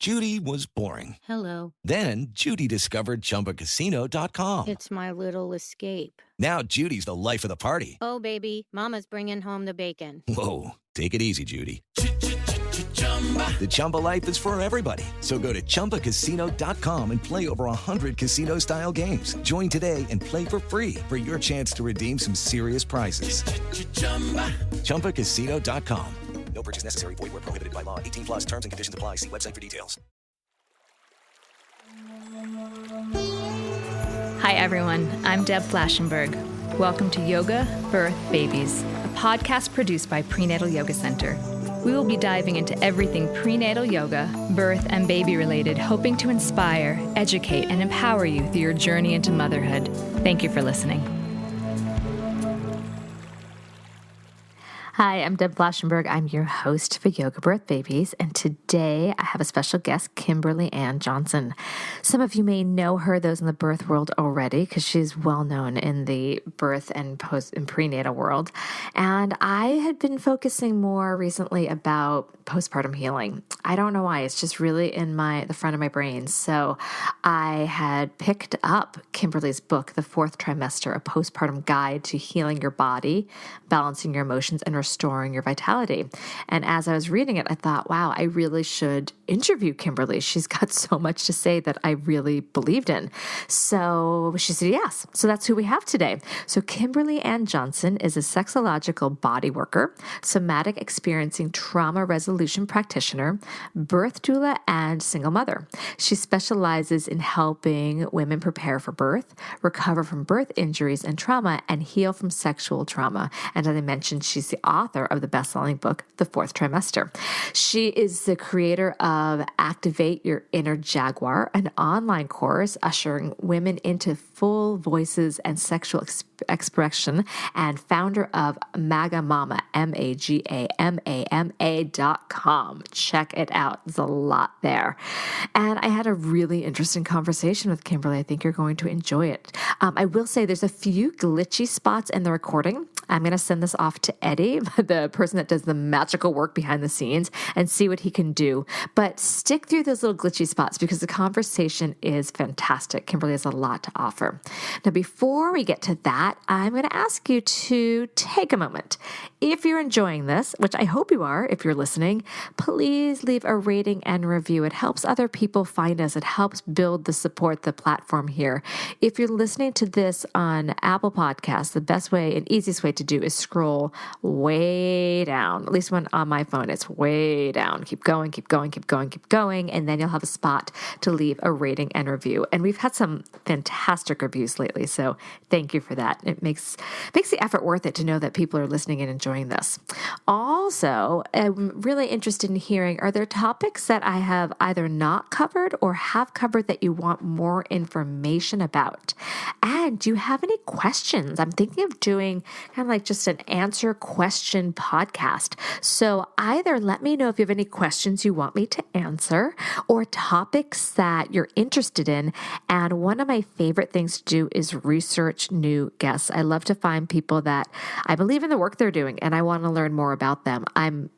Judy was boring. Hello. Then Judy discovered ChumbaCasino.com. It's my little escape. Now Judy's the life of the party. Oh, baby, mama's bringing home the bacon. Whoa, take it easy, Judy. The Chumba life is for everybody. So go to ChumbaCasino.com and play over 100 casino-style games. Join today and play for free for your chance to redeem some serious prizes. ChumbaCasino.com. No purchase necessary. Void where prohibited by law. 18 plus terms and conditions apply. See website for details. Hi, everyone. I'm Deb Flashenberg. Welcome to Yoga, Birth, Babies, a podcast produced by Prenatal Yoga Center. We will be diving into everything prenatal yoga, birth, and baby related, hoping to inspire, educate, and empower you through your journey into motherhood. Thank you for listening. Hi, I'm Deb Flashenberg. I'm your host for Yoga Birth Babies, and today I have a special guest, Kimberly Johnson. Some of you may know her, those in the birth world already, because she's well known in the birth and post and prenatal world. And I had been focusing more recently about postpartum healing. I don't know why; it's just really in the front of my brain. So I had picked up Kimberly's book, The Fourth Trimester: A Postpartum Guide to Healing Your Body, Balancing Your Emotions, and Restoring Your Vitality. And as I was reading it, I thought, wow, I really should interview Kimberly. She's got so much to say that I really believed in. So she said yes. So that's who we have today. So Kimberly Johnson is a sexological body worker, somatic experiencing trauma resolution practitioner, birth doula, and single mother. She specializes in helping women prepare for birth, recover from birth injuries and trauma, and heal from sexual trauma. And as I mentioned, she's the author of the best-selling book, The Fourth Trimester. She is the creator of Activate Your Inner Jaguar, an online course ushering women into full voices and sexual expression, and founder of Magamama, MAGAMAMA.com. Check it out. There's a lot there. And I had a really interesting conversation with Kimberly. I think you're going to enjoy it. I will say there's a few glitchy spots in the recording. I'm going to send this off to Eddie, the person that does the magical work behind the scenes, and see what he can do. But stick through those little glitchy spots because the conversation is fantastic. Kimberly has a lot to offer. Now, before we get to that, I'm going to ask you to take a moment. If you're enjoying this, which I hope you are if you're listening, please leave a rating and review. It helps other people find us. It helps build the platform here. If you're listening to this on Apple Podcasts, the best way and easiest way to do is scroll way down. At least when on my phone, it's way down. Keep going, keep going, keep going, keep going, and then you'll have a spot to leave a rating and review. And we've had some fantastic reviews lately, so thank you for that. It makes the effort worth it to know that people are listening and enjoying this. Also, I'm really interested in hearing, are there topics that I have either not covered or have covered that you want more information about? And do you have any questions? I'm thinking of doing kind of like just an answer question podcast. So either let me know if you have any questions you want me to answer or topics that you're interested in. And one of my favorite things to do is research new guests. I love to find people that I believe in the work they're doing and I want to learn more about them. I'm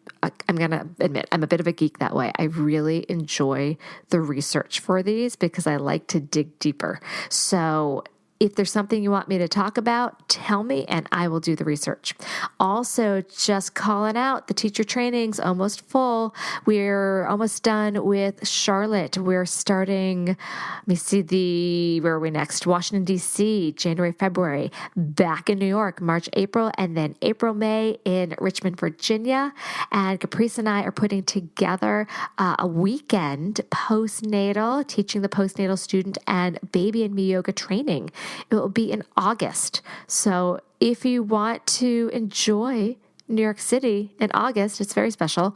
going to admit, I'm a bit of a geek that way. I really enjoy the research for these because I like to dig deeper. So if there's something you want me to talk about, tell me and I will do the research. Also, just calling out, the teacher training's almost full. We're almost done with Charlotte. We're starting, let me see where are we next? Washington, D.C., January, February, back in New York, March, April, and then April, May in Richmond, Virginia. And Caprice and I are putting together a weekend postnatal, teaching the postnatal student and baby and me yoga training. It will be in August. So if you want to enjoy New York City in August, it's very special.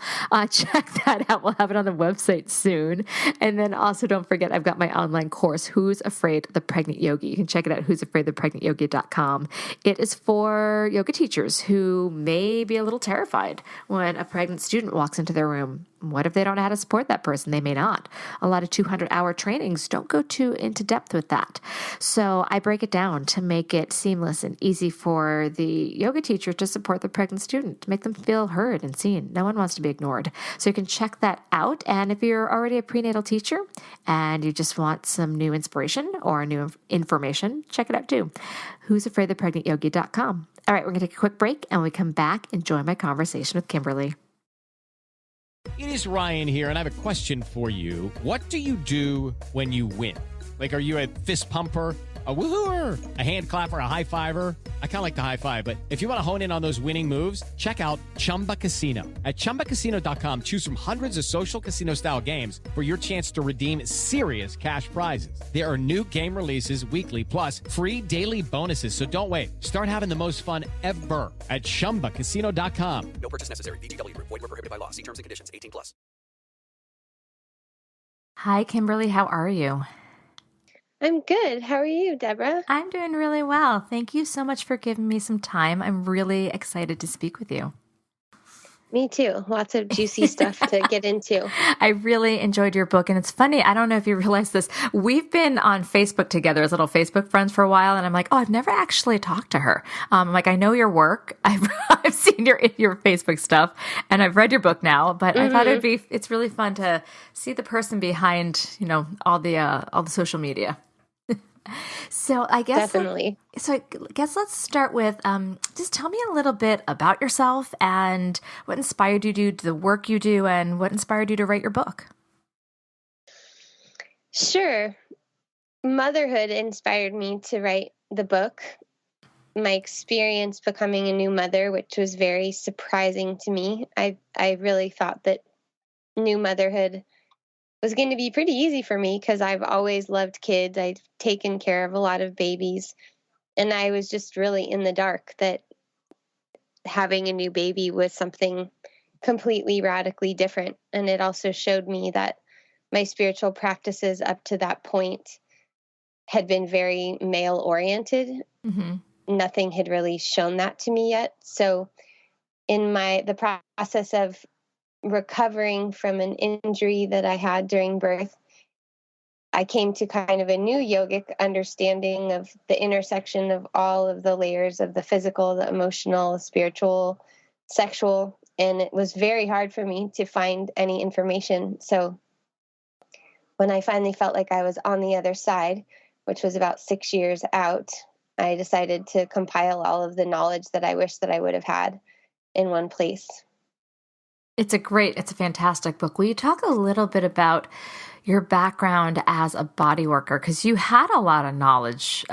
Check that out. We'll have it on the website soon. And then also don't forget, I've got my online course, Who's Afraid of the Pregnant Yogi. You can check it out, who'safraidofthepregnantyogi.com. It is for yoga teachers who may be a little terrified when a pregnant student walks into their room. what if they don't know how to support that person? They may not. A lot of 200-hour trainings don't go too into depth with that. So I break it down to make it seamless and easy for the yoga teacher to support the pregnant student, to make them feel heard and seen. No one wants to be ignored. So you can check that out. And if you're already a prenatal teacher and you just want some new inspiration or new information, check it out too. who'safraidofthepregnantyogi.com. All right, we're going to take a quick break, and when we come back, enjoy my conversation with Kimberly. It is Ryan here, and I have a question for you. What do you do when you win? Like, are you a fist pumper, a woohooer, a hand clapper, a high fiver? I kind of like the high five, but if you want to hone in on those winning moves, check out Chumba Casino. At ChumbaCasino.com, choose from hundreds of social casino-style games for your chance to redeem serious cash prizes. There are new game releases weekly, plus free daily bonuses. So don't wait. Start having the most fun ever at ChumbaCasino.com. No purchase necessary. VGW Group. Void where prohibited by law. See terms and conditions. 18+. Hi, Kimberly. How are you? I'm good. How are you, Deborah? I'm doing really well. Thank you so much for giving me some time. I'm really excited to speak with you. Me too. Lots of juicy stuff to get into. I really enjoyed your book. And it's funny, I don't know if you realize this. We've been on Facebook together as little Facebook friends for a while. And I'm like, oh, I've never actually talked to her. I'm like, I know your work. I've seen your Facebook stuff and I've read your book now, but I thought it's really fun to see the person behind, all the social media. So I guess definitely. I guess let's start with just tell me a little bit about yourself and what inspired you to do the work you do and what inspired you to write your book. Sure. Motherhood inspired me to write the book. My experience becoming a new mother, which was very surprising to me. I really thought that new motherhood was going to be pretty easy for me because I've always loved kids. I've taken care of a lot of babies. And I was just really in the dark that having a new baby was something completely radically different. And it also showed me that my spiritual practices up to that point had been very male oriented. Mm-hmm. Nothing had really shown that to me yet. So in the process of recovering from an injury that I had during birth, I came to kind of a new yogic understanding of the intersection of all of the layers of the physical, the emotional, the spiritual, sexual, and it was very hard for me to find any information. So when I finally felt like I was on the other side, which was about 6 years out, I decided to compile all of the knowledge that I wish that I would have had in one place. It's a fantastic book. Will you talk a little bit about your background as a body worker? Because you had a lot of knowledge,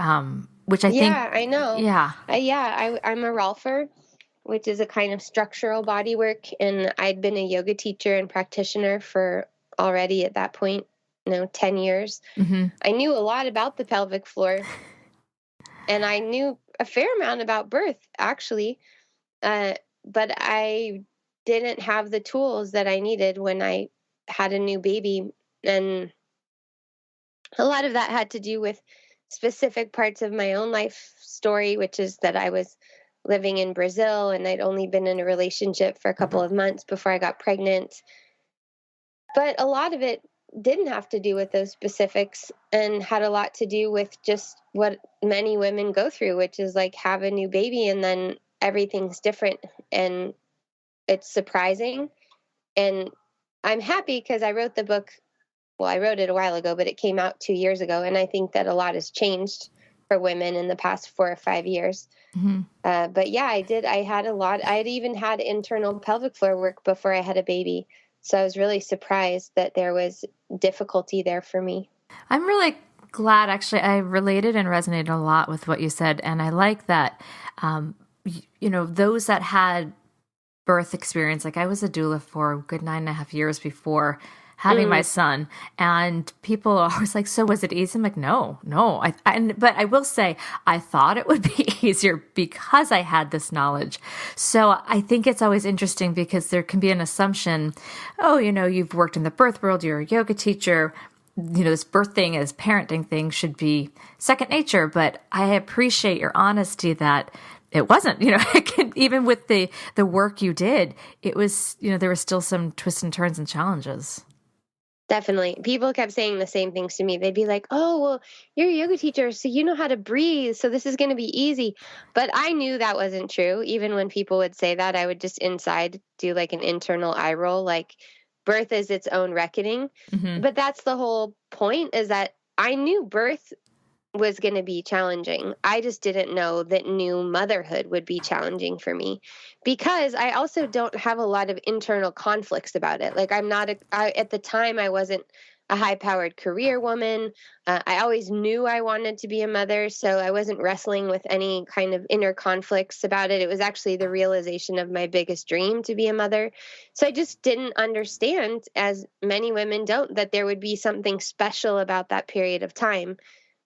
which I think... Yeah, I know. Yeah. I'm a Rolfer, which is a kind of structural body work. And I'd been a yoga teacher and practitioner for already at that point, 10 years. Mm-hmm. I knew a lot about the pelvic floor. And I knew a fair amount about birth, actually. But I didn't have the tools that I needed when I had a new baby. And a lot of that had to do with specific parts of my own life story, which is that I was living in Brazil and I'd only been in a relationship for a couple of months before I got pregnant. But a lot of it didn't have to do with those specifics and had a lot to do with just what many women go through, which is like have a new baby and then everything's different. And it's surprising. And I'm happy because I wrote the book. Well, I wrote it a while ago, but it came out 2 years ago. And I think that a lot has changed for women in the past 4 or 5 years. Mm-hmm. But yeah, I did. I had a lot. I had even had internal pelvic floor work before I had a baby. So I was really surprised that there was difficulty there for me. I'm really glad. Actually, I related and resonated a lot with what you said. And I like that, those that had birth experience, like I was a doula for a good 9.5 years before having my son, and people are always like, so was it easy? I'm like, no. But I will say, I thought it would be easier because I had this knowledge. So I think it's always interesting because there can be an assumption, you've worked in the birth world, you're a yoga teacher, this birth thing, this parenting thing should be second nature. But I appreciate your honesty that it wasn't, even with the work you did, it was, there were still some twists and turns and challenges. Definitely. People kept saying the same things to me. They'd be like, oh, well, you're a yoga teacher, so you know how to breathe, so this is going to be easy. But I knew that wasn't true. Even when people would say that, I would just inside do like an internal eye roll, like birth is its own reckoning. Mm-hmm. But that's the whole point, is that I knew birth was going to be challenging. I just didn't know that new motherhood would be challenging for me, because I also don't have a lot of internal conflicts about it. Like at the time, I wasn't a high-powered career woman. I always knew I wanted to be a mother, so I wasn't wrestling with any kind of inner conflicts about it. It was actually the realization of my biggest dream, to be a mother. So I just didn't understand, as many women don't, that there would be something special about that period of time.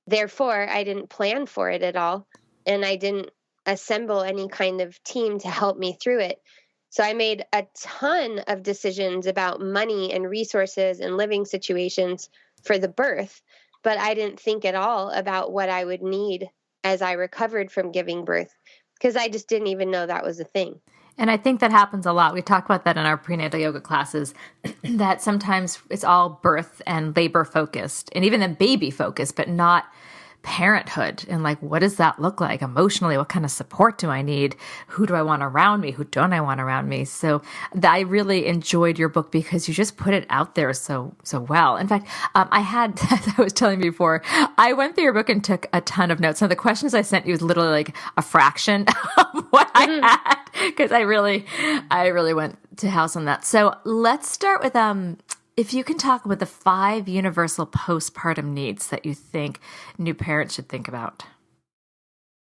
Therefore, I didn't plan for it at all, and I didn't assemble any kind of team to help me through it. So I made a ton of decisions about money and resources and living situations for the birth, but I didn't think at all about what I would need as I recovered from giving birth, because I just didn't even know that was a thing. And I think that happens a lot. We talk about that in our prenatal yoga classes, that sometimes it's all birth and labor focused, and even the baby focused, but not parenthood. And like, what does that look like emotionally? What kind of support do I need? Who do I want around me? Who don't I want around me? So I really enjoyed your book because you just put it out there so well. In fact, I had, as I was telling you before, I went through your book and took a ton of notes. Now, the questions I sent you was literally like a fraction of what I had, because I really went to house on that. So let's start with, if you can talk about the 5 universal postpartum needs that you think new parents should think about.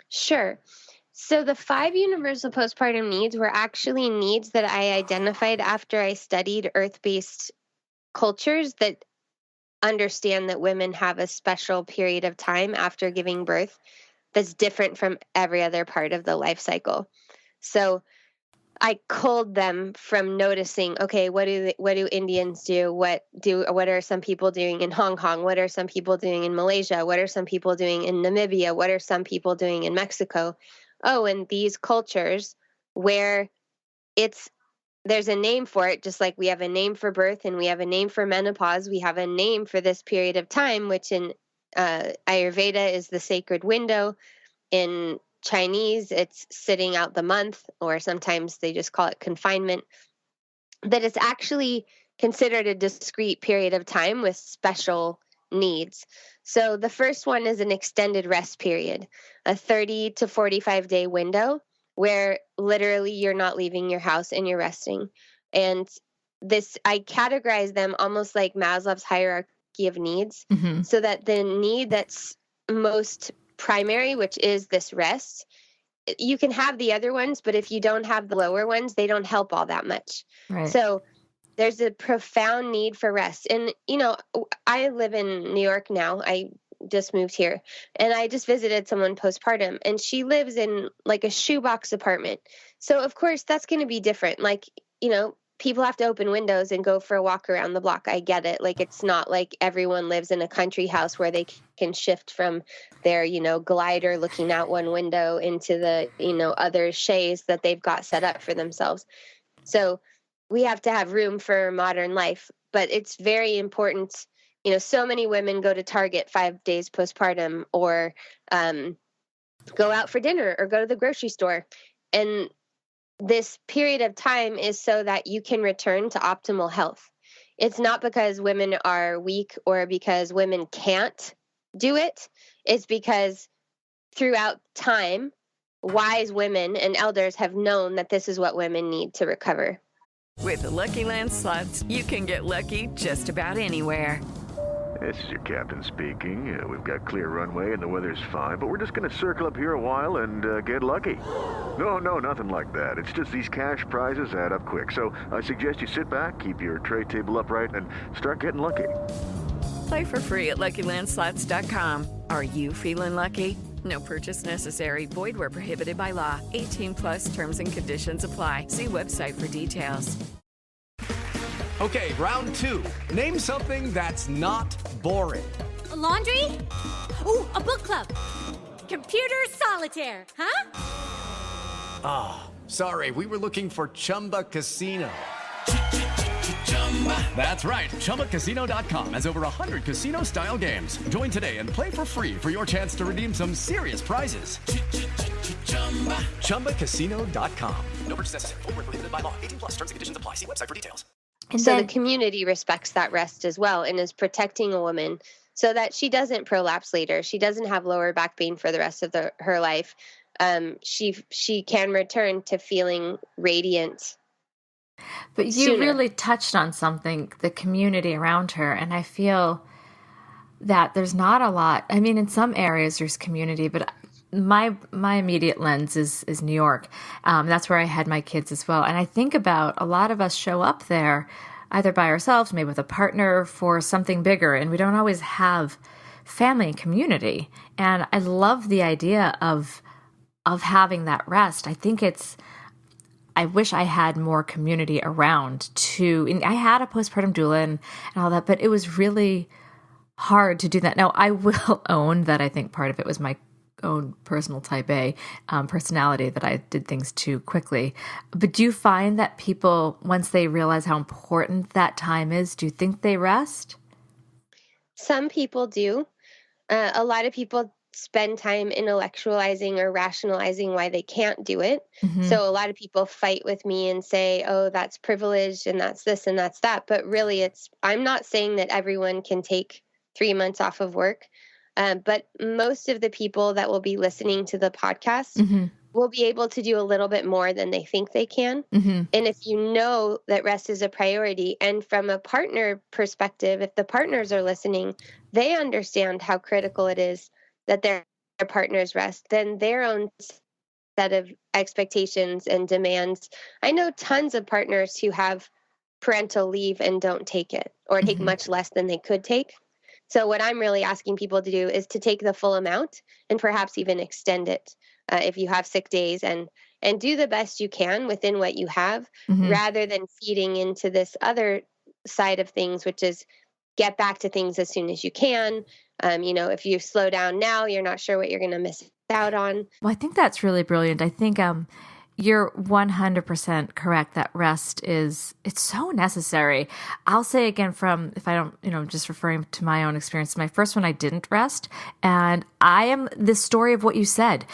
Sure. So the 5 universal postpartum needs were actually needs that I identified after I studied earth-based cultures that understand that women have a special period of time after giving birth that's different from every other part of the life cycle. So I culled them from noticing, okay, what do Indians do? What are some people doing in Hong Kong? What are some people doing in Malaysia? What are some people doing in Namibia? What are some people doing in Mexico? Oh, and these cultures where there's a name for it, just like we have a name for birth and we have a name for menopause, we have a name for this period of time, which in Ayurveda is the sacred window. In Chinese, it's sitting out the month, or sometimes they just call it confinement, that it's actually considered a discrete period of time with special needs. So the first one is an extended rest period, a 30 to 45 day window where literally you're not leaving your house and you're resting. And this, I categorize them almost like Maslow's hierarchy of needs, so that the need that's most primary, which is this rest, you can have the other ones, but if you don't have the lower ones, they don't help all that much. Right. So there's a profound need for rest. And, I live in New York now. I just moved here, and I just visited someone postpartum, and she lives in like a shoebox apartment. So of course that's going to be different. Like, people have to open windows and go for a walk around the block. I get it. Like, it's not like everyone lives in a country house where they can shift from their, glider looking out one window into the, other chaise that they've got set up for themselves. So we have to have room for modern life, but it's very important. So many women go to Target 5 days postpartum, or go out for dinner, or go to the grocery store. And this period of time is so that you can return to optimal health. It's not because women are weak or because women can't do it. It's because throughout time, wise women and elders have known that this is what women need to recover. With the Lucky Land Slots, you can get lucky just about anywhere. This is your captain speaking. We've got clear runway and the weather's fine, but we're just going to circle up here a while and get lucky. No, nothing like that. It's just these cash prizes add up quick. So I suggest you sit back, keep your tray table upright, and start getting lucky. Play for free at LuckyLandSlots.com. Are you feeling lucky? No purchase necessary. Void where prohibited by law. 18+ terms and conditions apply. See website for details. Okay, round 2. Name something that's not boring. A laundry? Ooh, a book club. Computer solitaire, huh? Sorry, we were looking for Chumba Casino. That's right. ChumbaCasino.com has over 100 casino-style games. Join today and play for free for your chance to redeem some serious prizes. ChumbaCasino.com. No purchase necessary. Void where prohibited by law. 18 plus. Terms and conditions apply. See website for details. And So then, the community respects that rest as well and is protecting a woman so that she doesn't prolapse later. She doesn't have lower back pain for the rest of her life. She can return to feeling radiant. but you sooner. really touched on something, the community around her. And I feel that there's not a lot. I mean, in some areas there's community, but my immediate lens is New York. That's where I had my kids as well. And I think about a lot of us show up there either by ourselves, maybe with a partner for something bigger. And we don't always have family and community. And I love the idea of having that rest. I wish I had more community around too. And I had a postpartum doula and all that, but it was really hard to do that. Now, I will own that I think part of it was my own personal type A personality, that I did things too quickly. But do you find that people, once they realize how important that time is, do you think they rest? Some people do. A lot of people spend time intellectualizing or rationalizing why they can't do it. So a lot of people fight with me and say, oh, that's privileged and that's this and that's that. But really, I'm not saying that everyone can take 3 months off of work. But most of the people that will be listening to the podcast will be able to do a little bit more than they think they can. And if you know that rest is a priority, and from a partner perspective, if the partners are listening, they understand how critical it is that their partners rest, then their own set of expectations and demands. I know tons of partners who have parental leave and don't take it, or take much less than they could take. So what I'm really asking people to do is to take the full amount and perhaps even extend it if you have sick days, and do the best you can within what you have, rather than feeding into this other side of things, which is get back to things as soon as you can. If you slow down now, you're not sure what you're going to miss out on. Well, I think that's really brilliant. I think you're 100% correct that rest it's so necessary. I'll say again, from, if I don't, just referring to my own experience, my first one, I didn't rest. And I am the story of what you said.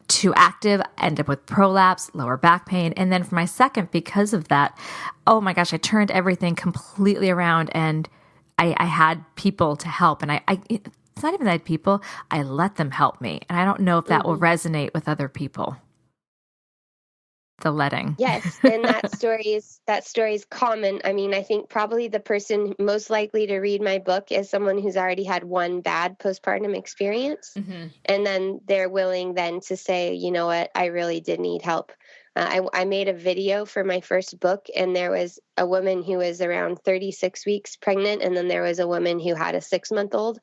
Too active, end up with prolapse, lower back pain. And then for my second, because of that, oh my gosh, I turned everything completely around, and I had people to help. And it's not even that I had people, I let them help me. And I don't know if that will resonate with other people. The letting. Yes, and that story is common. I mean, I think probably the person most likely to read my book is someone who's already had one bad postpartum experience, and then they're willing then to say, you know what, I really did need help. I made a video for my first book, and there was a woman who was around 36 weeks pregnant, and then there was a woman who had a 6-month-old.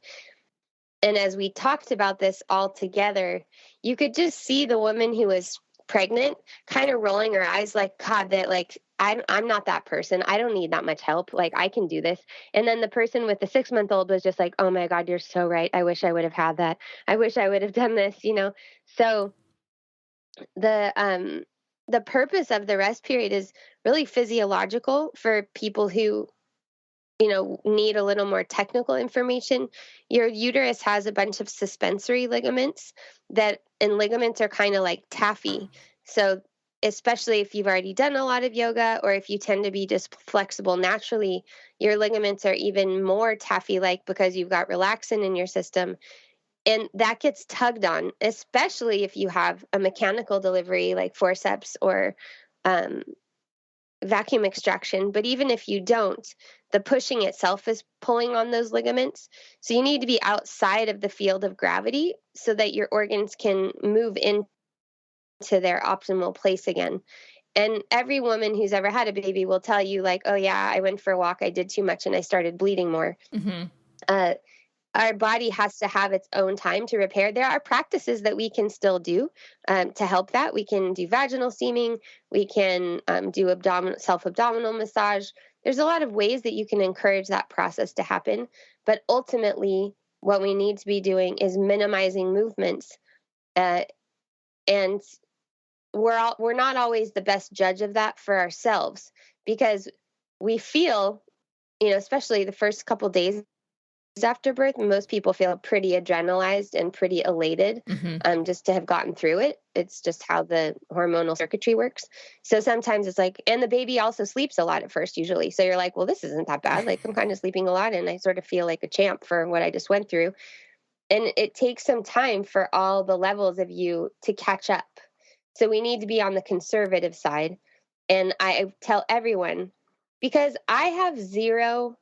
And as we talked about this all together, you could just see the woman who was pregnant kind of rolling her eyes like, God, that I'm not that person. I don't need that much help. Like, I can do this. And then the person with the 6-month-old was just like, oh my God, you're so right. I wish I would have had that. I wish I would have done this, So the purpose of the rest period is really physiological for people who, need a little more technical information. Your uterus has a bunch of suspensory ligaments and ligaments are kind of like taffy. So especially if you've already done a lot of yoga, or if you tend to be just flexible naturally, your ligaments are even more taffy-like because you've got relaxin in your system. And that gets tugged on, especially if you have a mechanical delivery like forceps or vacuum extraction. But even if you don't, the pushing itself is pulling on those ligaments. So you need to be outside of the field of gravity so that your organs can move into their optimal place again. And every woman who's ever had a baby will tell you, like, oh yeah, I went for a walk, I did too much, and I started bleeding more. Our body has to have its own time to repair. There are practices that we can still do to help that. We can do vaginal steaming. We can do self-abdominal massage. There's a lot of ways that you can encourage that process to happen. But ultimately, what we need to be doing is minimizing movements and we're not always the best judge of that for ourselves, because we feel, especially the first couple days after birth, most people feel pretty adrenalized and pretty elated, just to have gotten through it. It's just how the hormonal circuitry works. So sometimes it's like, and the baby also sleeps a lot at first, usually. So you're like, well, this isn't that bad. Like, I'm kind of sleeping a lot, and I sort of feel like a champ for what I just went through. And it takes some time for all the levels of you to catch up. So we need to be on the conservative side. And I tell everyone, because I have zero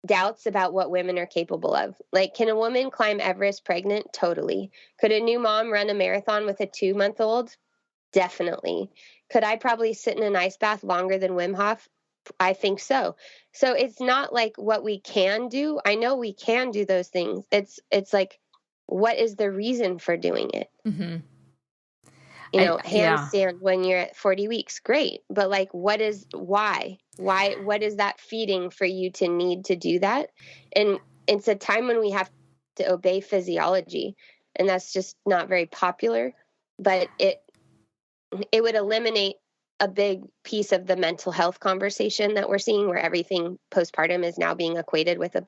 doubts about what women are capable of. Like, can a woman climb Everest pregnant? Totally. Could a new mom run a marathon with a 2-month-old? Definitely. Could I probably sit in an ice bath longer than Wim Hof? I think so. So it's not like what we can do. I know we can do those things. It's like, what is the reason for doing it? Handstand when you're at 40 weeks, great. But like, what is that feeding for you to need to do that? And it's a time when we have to obey physiology, and that's just not very popular, but it would eliminate a big piece of the mental health conversation that we're seeing, where everything postpartum is now being equated with a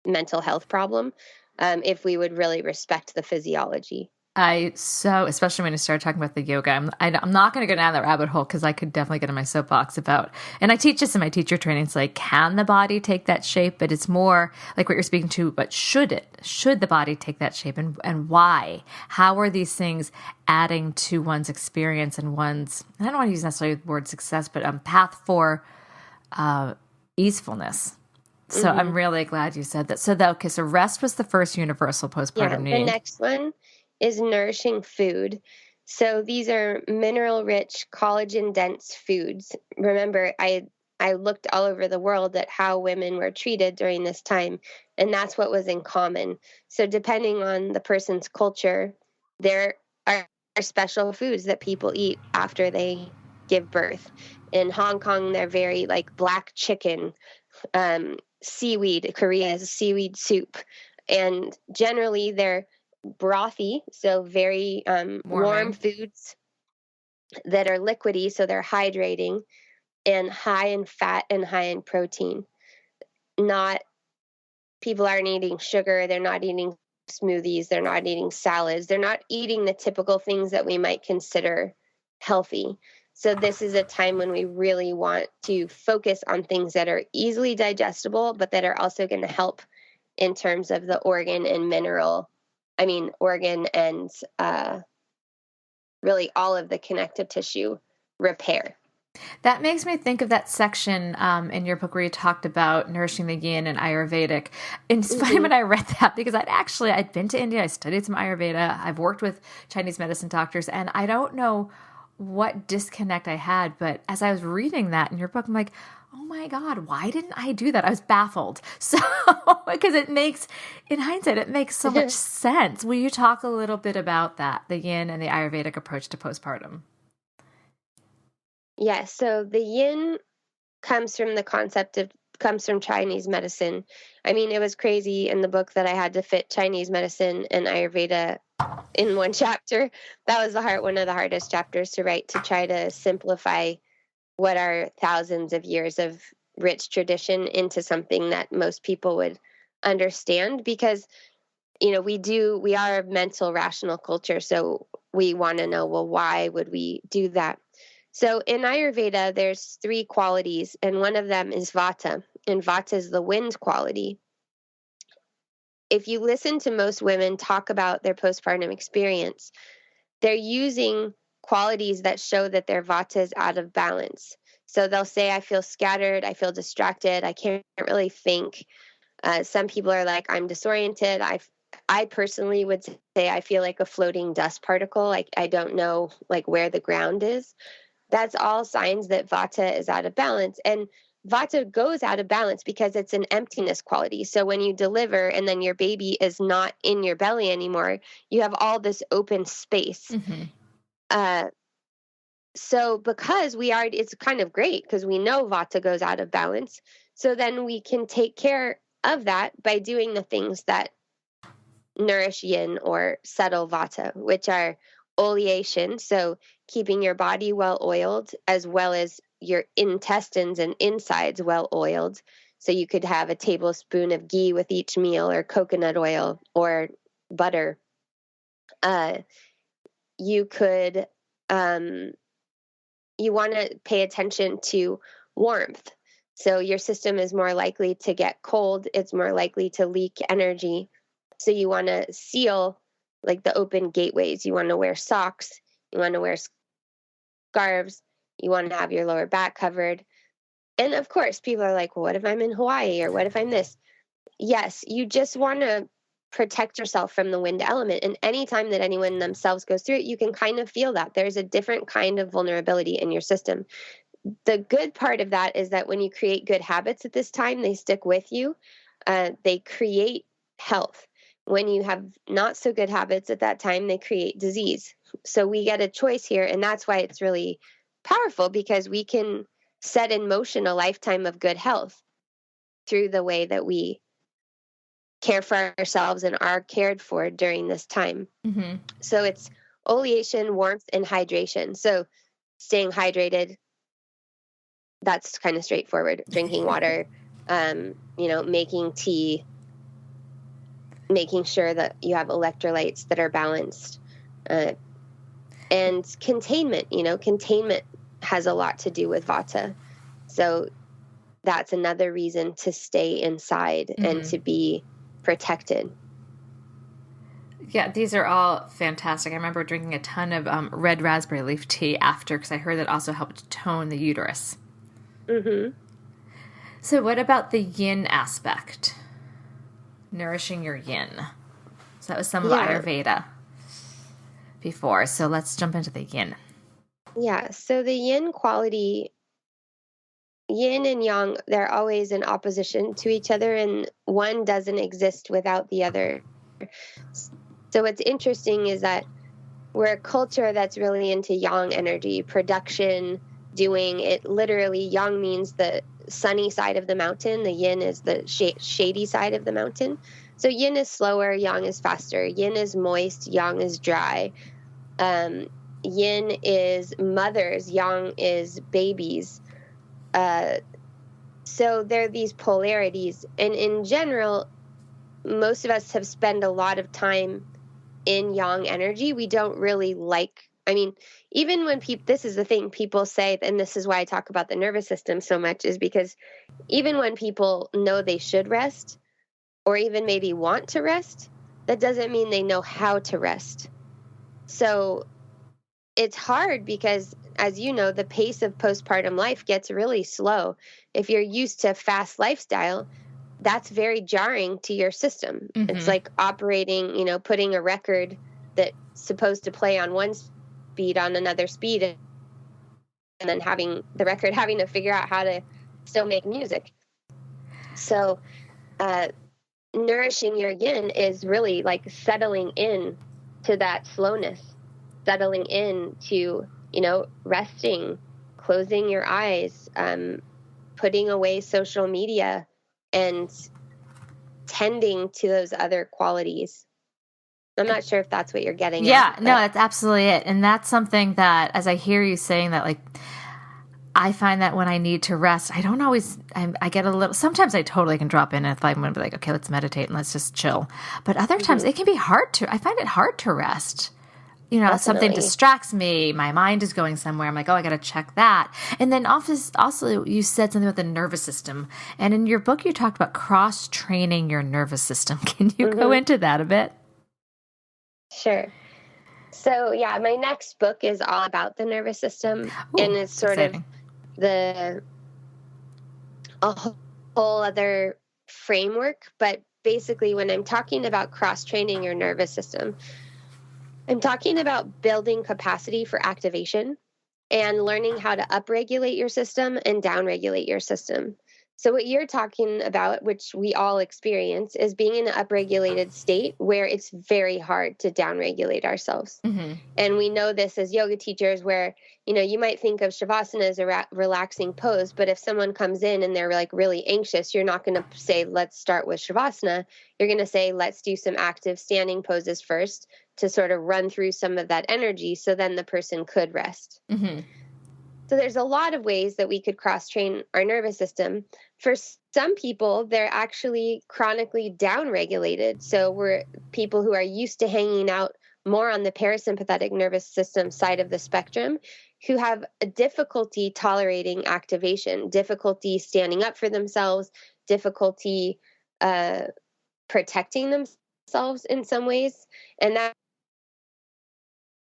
mental health problem. If we would really respect the physiology. Especially when you started talking about the yoga, I'm not going to go down that rabbit hole, because I could definitely get in my soapbox about, and I teach this in my teacher training. It's like, can the body take that shape? But it's more like what you're speaking to, but should the body take that shape, and why? How are these things adding to one's experience and one's, I don't want to use necessarily the word success, but path for easefulness. So I'm really glad you said that. So rest was the first universal postpartum need. The next one is nourishing food. So these are mineral-rich, collagen-dense foods. Remember, I looked all over the world at how women were treated during this time, and that's what was in common. So depending on the person's culture, there are special foods that people eat after they give birth. In Hong Kong, they're very like black chicken, seaweed. Korea is seaweed soup. And generally they're brothy, so very warm foods that are liquidy, so they're hydrating, and high in fat and high in protein. People aren't eating sugar, they're not eating smoothies, they're not eating salads, they're not eating the typical things that we might consider healthy. So this is a time when we really want to focus on things that are easily digestible, but that are also going to help in terms of the organ and really all of the connective tissue repair. That makes me think of that section in your book where you talked about nourishing the yin and Ayurvedic. And it's funny when I read that, because I'd been to India, I studied some Ayurveda, I've worked with Chinese medicine doctors, and I don't know what disconnect I had, but as I was reading that in your book, I'm like, oh my God, why didn't I do that? I was baffled. So, because in hindsight, it makes so much sense. Will you talk a little bit about that, the yin and the Ayurvedic approach to postpartum? Yes. So the yin comes from Chinese medicine. I mean, it was crazy in the book that I had to fit Chinese medicine and Ayurveda in one chapter. That was one of the hardest chapters to write, to try to simplify what are thousands of years of rich tradition into something that most people would understand, because we are a mental, rational culture, so we want to know, well, why would we do that? So in Ayurveda, there's 3 qualities, and one of them is Vata, and Vata is the wind quality. If you listen to most women talk about their postpartum experience, they're using qualities that show that their Vata is out of balance. So they'll say, I feel scattered, I feel distracted, I can't really think. Some people are like, I'm disoriented. I personally would say I feel like a floating dust particle. Like, I don't know like where the ground is. That's all signs that Vata is out of balance. And Vata goes out of balance because it's an emptiness quality. So when you deliver and then your baby is not in your belly anymore, you have all this open space. So because it's kind of great because we know Vata goes out of balance. So then we can take care of that by doing the things that nourish yin or settle Vata, which are oleation. So keeping your body well oiled as well as your intestines and insides well oiled. So you could have a tablespoon of ghee with each meal, or coconut oil, or butter. You could, you want to pay attention to warmth. So your system is more likely to get cold. It's more likely to leak energy. So you want to seal like the open gateways. You want to wear socks. You want to wear scarves. You want to have your lower back covered. And of course, people are like, well, what if I'm in Hawaii, or what if I'm this? Yes, you just want to protect yourself from the wind element. And anytime that anyone themselves goes through it, you can kind of feel that there's a different kind of vulnerability in your system. The good part of that is that when you create good habits at this time, they stick with you. They create health. When you have not so good habits at that time, they create disease. So we get a choice here. And that's why it's really powerful, because we can set in motion a lifetime of good health through the way that we care for ourselves and are cared for during this time. Mm-hmm. So it's oleation, warmth, and hydration. So staying hydrated, that's kind of straightforward. Drinking water, making tea, making sure that you have electrolytes that are balanced, and containment. Containment has a lot to do with vata. So that's another reason to stay inside and to be protected. Yeah, these are all fantastic. I remember drinking a ton of red raspberry leaf tea after, because I heard that also helped tone the uterus. Mm-hmm. So what about the yin aspect? Nourishing your yin. So that was some of Ayurveda before. So let's jump into the yin. Yeah, so the yin quality, yin and yang, they're always in opposition to each other, and one doesn't exist without the other. So what's interesting is that we're a culture that's really into yang energy, production, doing it. Literally, yang means the sunny side of the mountain. The yin is the shady side of the mountain. So yin is slower, yang is faster. Yin is moist, yang is dry. Yin is mothers, yang is babies. So there are these polarities. And in general, most of us have spent a lot of time in yang energy. We don't really even when this is the thing people say, and this is why I talk about the nervous system so much, is because even when people know they should rest, or even maybe want to rest, that doesn't mean they know how to rest. So it's hard because, as you know, the pace of postpartum life gets really slow. If you're used to fast lifestyle, that's very jarring to your system. Mm-hmm. It's like operating, putting a record that's supposed to play on one speed on another speed, and then having to figure out how to still make music. So nourishing your yin is really like settling in to that slowness, settling in to, resting, closing your eyes, putting away social media, and tending to those other qualities. I'm not sure if that's what you're getting at. Yeah, no, that's absolutely it. And that's something that, as I hear you saying that, I find that when I need to rest, I don't always, I get a little, sometimes I totally can drop in if I'm going to be like, okay, let's meditate and let's just chill. But other times it can be I find it hard to rest. Definitely. Something distracts me. My mind is going somewhere. I'm like, oh, I got to check that. And then also you said something about the nervous system. And in your book, you talked about cross-training your nervous system. Can you go into that a bit? Sure. So, yeah, my next book is all about the nervous system. Ooh, and it's sort exciting. Of a whole other framework. But basically, when I'm talking about cross-training your nervous system, I'm talking about building capacity for activation and learning how to upregulate your system and downregulate your system. So what you're talking about, which we all experience, is being in an upregulated state where it's very hard to downregulate ourselves. Mm-hmm. And we know this as yoga teachers where, you might think of Shavasana as a relaxing pose, but if someone comes in and they're really anxious, you're not going to say, let's start with Shavasana. You're going to say, let's do some active standing poses first to sort of run through some of that energy so then the person could rest. Mm-hmm. So there's a lot of ways that we could cross-train our nervous system. For some people, they're actually chronically downregulated. So we're people who are used to hanging out more on the parasympathetic nervous system side of the spectrum, who have a difficulty tolerating activation, difficulty standing up for themselves, difficulty protecting themselves in some ways. And that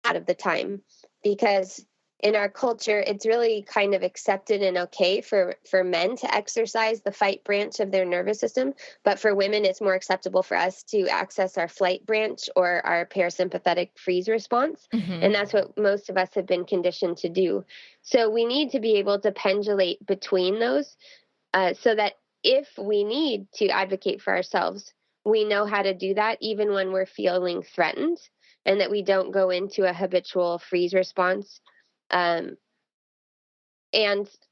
out of the time, because in our culture, it's really kind of accepted and okay for men to exercise the fight branch of their nervous system. But for women, it's more acceptable for us to access our flight branch or our parasympathetic freeze response. Mm-hmm. And that's what most of us have been conditioned to do. So we need to be able to pendulate between those so that if we need to advocate for ourselves, we know how to do that even when we're feeling threatened, and that we don't go into a habitual freeze response. And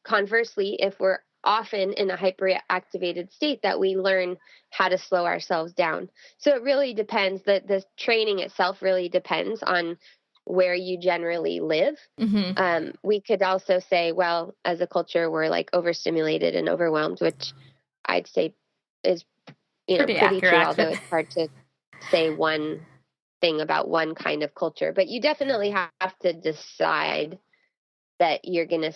conversely, if we're often in a hyperactivated state, that we learn how to slow ourselves down. So it really depends. The training itself really depends on where you generally live. Mm-hmm. We could also say, well, as a culture, we're like overstimulated and overwhelmed, which I'd say is pretty true, although it's hard to say one thing about one kind of culture. But you definitely have to decide that you're going to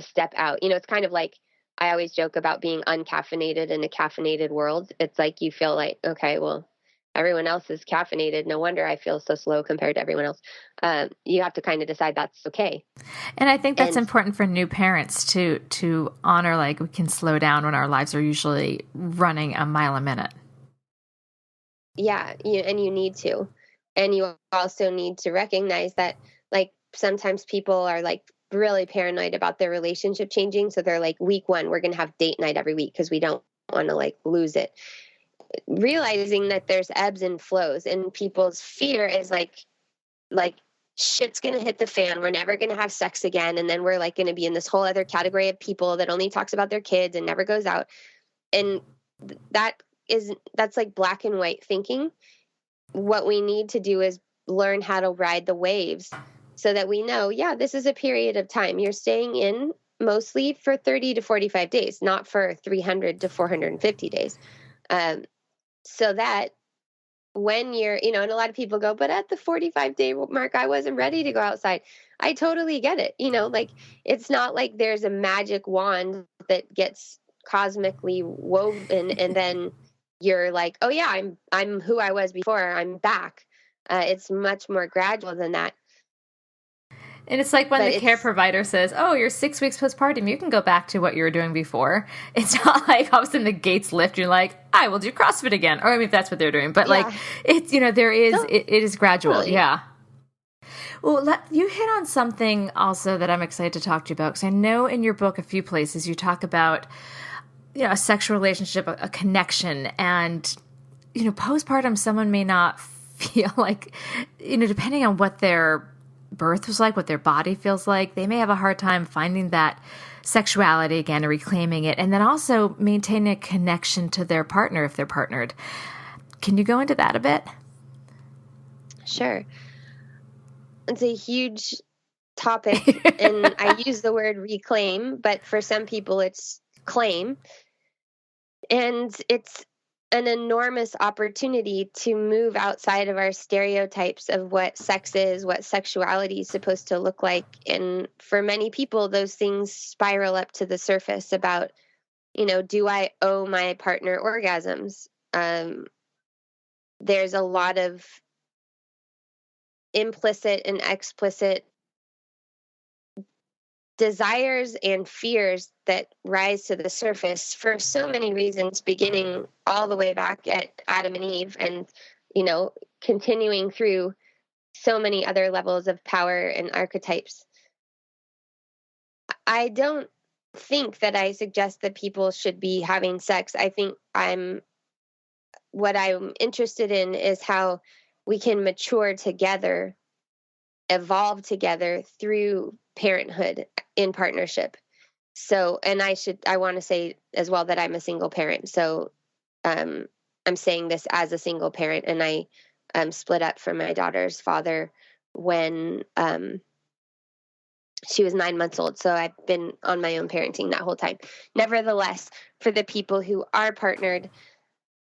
step out. It's kind of like, I always joke about being uncaffeinated in a caffeinated world. It's like you feel like, okay, well, everyone else is caffeinated. No wonder I feel so slow compared to everyone else. You have to kind of decide that's okay. And I think that's important for new parents to honor, like, we can slow down when our lives are usually running a mile a minute. Yeah, and you need to. And you also need to recognize that, like, sometimes people are like really paranoid about their relationship changing. So they're like, week 1, we're going to have date night every week because we don't want to like lose it. Realizing that there's ebbs and flows, and people's fear is like shit's going to hit the fan. We're never going to have sex again. And then we're like going to be in this whole other category of people that only talks about their kids and never goes out. And that's like black and white thinking. What we need to do is learn how to ride the waves so that we know, yeah, this is a period of time. You're staying in mostly for 30 to 45 days, not for 300 to 450 days. So that when you're, and a lot of people go, but at the 45-day mark, I wasn't ready to go outside. I totally get it. Like, it's not like there's a magic wand that gets cosmically woven and then you're like, oh yeah, I'm who I was before. I'm back. It's much more gradual than that. And it's like when the care provider says, oh, you're 6 weeks postpartum, you can go back to what you were doing before. It's not like all of a sudden the gates lift, you're like, I will do CrossFit again. Or I mean, if that's what they're doing. But like, it's, there is, it is gradual. Totally. Yeah. Well, you hit on something also that I'm excited to talk to you about, because I know in your book, a few places you talk about, a sexual relationship, a connection, and, postpartum, someone may not feel like, depending on what their birth was like, what their body feels like, they may have a hard time finding that sexuality again, or reclaiming it, and then also maintaining a connection to their partner if they're partnered. Can you go into that a bit? Sure. It's a huge topic, and I use the word reclaim, but for some people it's claim. And it's an enormous opportunity to move outside of our stereotypes of what sex is, what sexuality is supposed to look like. And for many people, those things spiral up to the surface about, do I owe my partner orgasms? There's a lot of implicit and explicit desires and fears that rise to the surface for so many reasons, beginning all the way back at Adam and Eve and, continuing through so many other levels of power and archetypes. I don't think that I suggest that people should be having sex. I think what I'm interested in is how we can mature together, evolve together through parenthood in partnership. So, and I want to say as well that I'm a single parent. So, I'm saying this as a single parent, and I split up from my daughter's father when she was 9 months old. So I've been on my own parenting that whole time. Nevertheless, for the people who are partnered,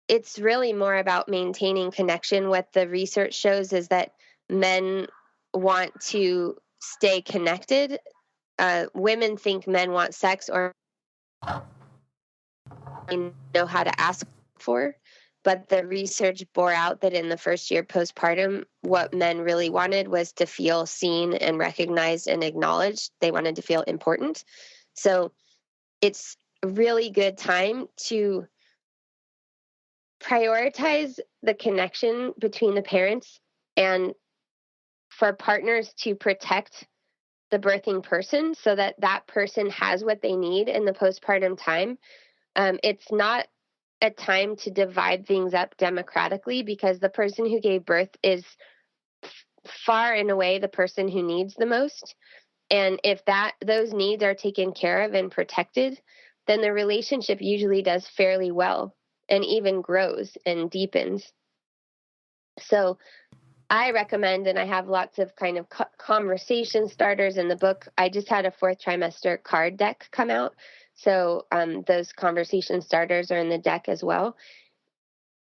it's really more about maintaining connection. What the research shows is that men want to stay connected. Women think men want sex or know how to ask for. But the research bore out that in the first year postpartum, what men really wanted was to feel seen and recognized and acknowledged. They wanted to feel important. So it's a really good time to prioritize the connection between the parents and for partners to protect the birthing person so that that person has what they need in the postpartum time. It's not a time to divide things up democratically because the person who gave birth is far and away the person who needs the most. And if those needs are taken care of and protected, then the relationship usually does fairly well and even grows and deepens. So I recommend, and I have lots of kind of conversation starters in the book. I just had a fourth trimester card deck come out. So those conversation starters are in the deck as well,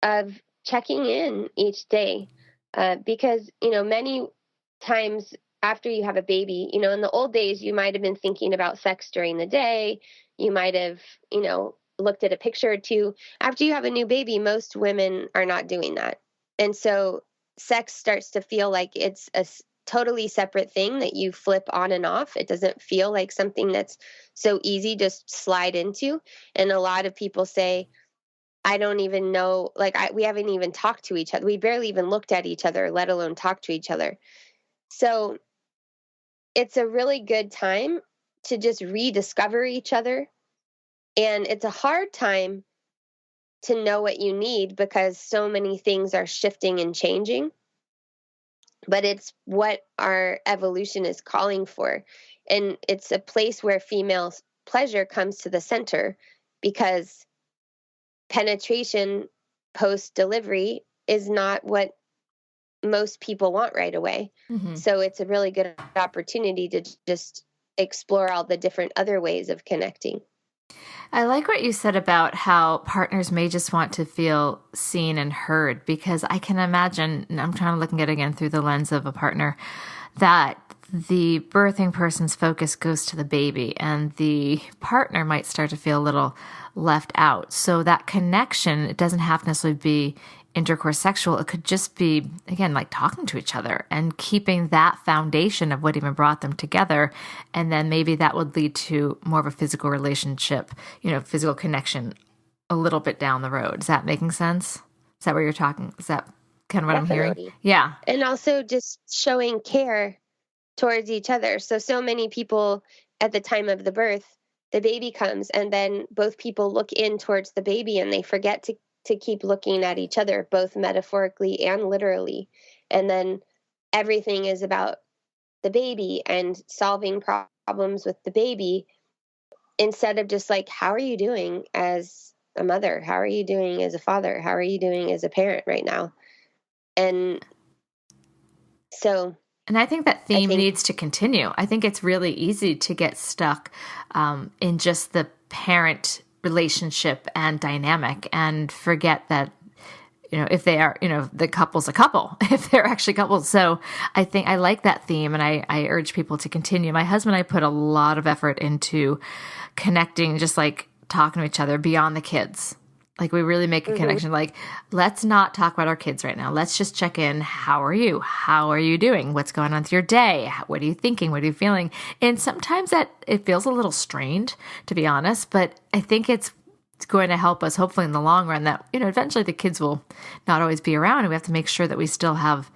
of checking in each day. Because, many times after you have a baby, in the old days, you might have been thinking about sex during the day. You might have, looked at a picture or two. After you have a new baby, most women are not doing that. And so sex starts to feel like it's a totally separate thing that you flip on and off. It doesn't feel like something that's so easy to slide into. And a lot of people say, I don't even know, we haven't even talked to each other. We barely even looked at each other, let alone talk to each other. So it's a really good time to just rediscover each other. And it's a hard time to know what you need because so many things are shifting and changing. But it's what our evolution is calling for. And it's a place where female pleasure comes to the center because penetration post-delivery is not what most people want right away. Mm-hmm. So it's a really good opportunity to just explore all the different other ways of connecting. I like what you said about how partners may just want to feel seen and heard, because I can imagine, and I'm trying to look at it again through the lens of a partner, that the birthing person's focus goes to the baby and the partner might start to feel a little left out. So that connection, it doesn't have to necessarily be intercourse sexual. It could just be, again, like talking to each other and keeping that foundation of what even brought them together. And then maybe that would lead to more of a physical relationship, physical connection a little bit down the road. Is that making sense? Is that what you're talking? Is that kind of what Definitely. I'm hearing? Yeah. And also just showing care towards each other. So many people at the time of the birth, the baby comes and then both people look in towards the baby and they forget to keep looking at each other, both metaphorically and literally. And then everything is about the baby and solving problems with the baby instead of just like, how are you doing as a mother? How are you doing as a father? How are you doing as a parent right now? And so... And I think that theme needs to continue. I think it's really easy to get stuck in just the parent relationship and dynamic and forget that, if they are, the couple's a couple, if they're actually couples. So I think I like that theme and I urge people to continue. My husband and I put a lot of effort into connecting, just like talking to each other beyond the kids. Like we really make a connection. Like, let's not talk about our kids right now. Let's just check in. How are you? How are you doing? What's going on with your day? What are you thinking? What are you feeling? And sometimes that it feels a little strained, to be honest, but I think it's going to help us hopefully in the long run that, eventually the kids will not always be around and we have to make sure that we still have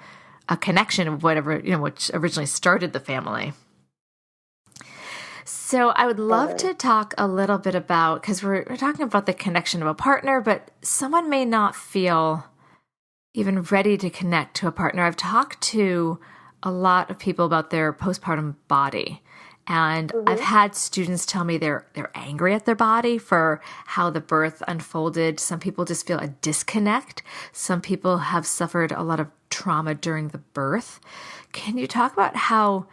a connection of whatever, which originally started the family. So I would love to talk a little bit about, because we're talking about the connection of a partner, but someone may not feel even ready to connect to a partner. I've talked to a lot of people about their postpartum body, and I've had students tell me they're angry at their body for how the birth unfolded. Some people just feel a disconnect. Some people have suffered a lot of trauma during the birth. Can you talk about how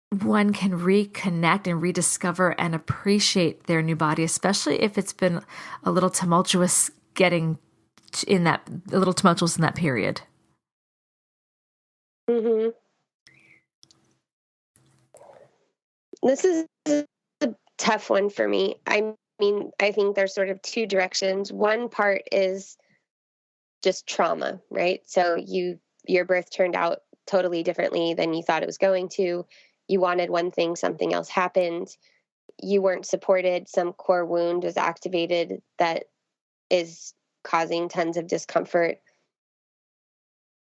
one can reconnect and rediscover and appreciate their new body, especially if it's been a little tumultuous in that period? Mm-hmm. This is a tough one for me. I mean, I think there's sort of two directions. One part is just trauma, right? So your birth turned out totally differently than you thought it was going to. You wanted one thing, something else happened. You weren't supported. Some core wound was activated that is causing tons of discomfort.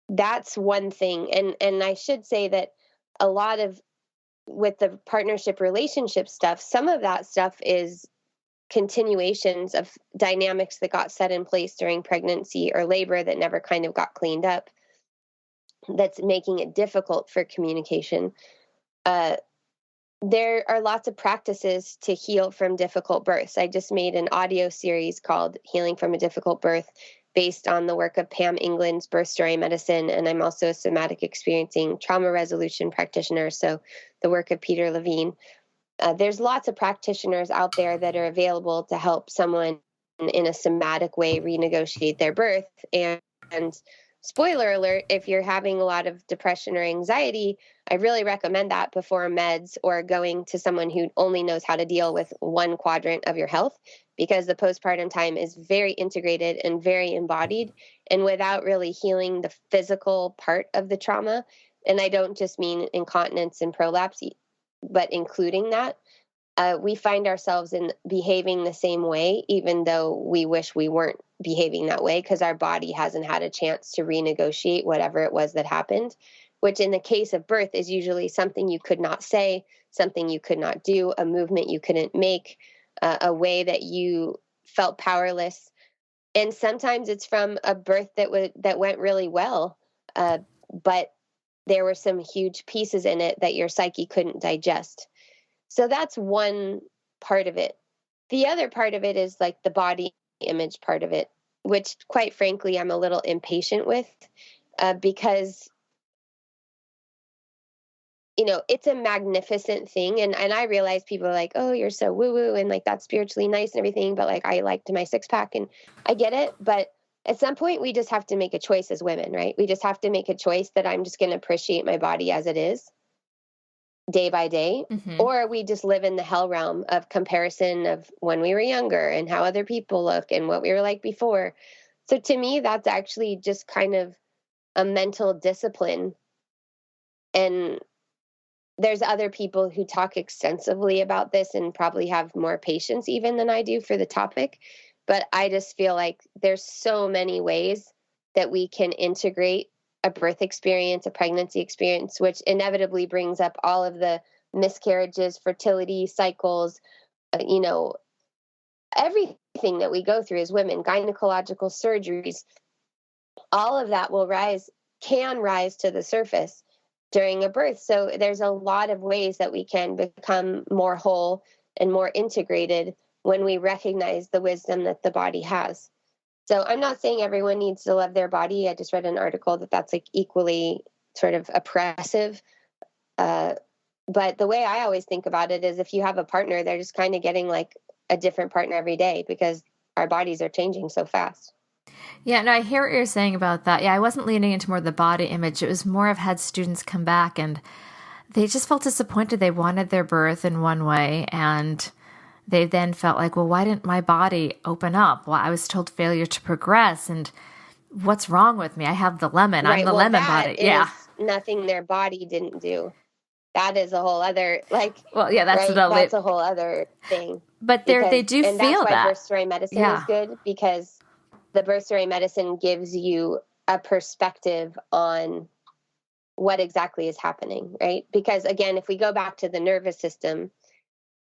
That's one thing. And I should say that a lot of, with the partnership relationship stuff, some of that stuff is continuations of dynamics that got set in place during pregnancy or labor that never kind of got cleaned up, that's making it difficult for communication. There are lots of practices to heal from difficult births. I just made an audio series called Healing from a Difficult Birth based on the work of Pam England's birth story medicine. And I'm also a somatic experiencing trauma resolution practitioner. So the work of Peter Levine. There's lots of practitioners out there that are available to help someone in a somatic way renegotiate their birth. And spoiler alert, if you're having a lot of depression or anxiety, I really recommend that before meds or going to someone who only knows how to deal with one quadrant of your health, because the postpartum time is very integrated and very embodied. And without really healing the physical part of the trauma, and I don't just mean incontinence and prolapse, but including that, we find ourselves in behaving the same way, even though we wish we weren't behaving that way, because our body hasn't had a chance to renegotiate whatever it was that happened, which in the case of birth is usually something you could not say, something you could not do, a movement you couldn't make, a way that you felt powerless. And sometimes it's from a birth that went really well, but there were some huge pieces in it that your psyche couldn't digest. So that's one part of it. The other part of it is like the body image part of it, which quite frankly, I'm a little impatient with, because, you know, it's a magnificent thing. And I realize people are like, oh, you're so woo woo. And like, that's spiritually nice and everything. But like, I liked my 6-pack and I get it. But at some point we just have to make a choice as women, right? We just have to make a choice that I'm just going to appreciate my body as it is, day by day, or we just live in the hell realm of comparison of when we were younger and how other people look and what we were like before. So to me, that's actually just kind of a mental discipline. And there's other people who talk extensively about this and probably have more patience even than I do for the topic. But I just feel like there's so many ways that we can integrate a birth experience, a pregnancy experience, which inevitably brings up all of the miscarriages, fertility cycles, you know, everything that we go through as women, gynecological surgeries, all of that can rise to the surface during a birth. So there's a lot of ways that we can become more whole and more integrated when we recognize the wisdom that the body has. So I'm not saying everyone needs to love their body. I just read an article that's like equally sort of oppressive. But the way I always think about it is if you have a partner, they're just kind of getting like a different partner every day because our bodies are changing so fast. Yeah, no, I hear what you're saying about that. Yeah, I wasn't leaning into more the body image. It was more I've had students come back and they just felt disappointed. They wanted their birth in one way and they then felt like, well, why didn't my body open up? Well, I was told failure to progress, and what's wrong with me? I have the lemon. Right. I'm the lemon body. Yeah. Nothing their body didn't do. That is a whole other, well, yeah, that's a whole other thing. But they do feel that. And that's why birth story medicine is good, because the birth story medicine gives you a perspective on what exactly is happening, right? Because again, if we go back to the nervous system,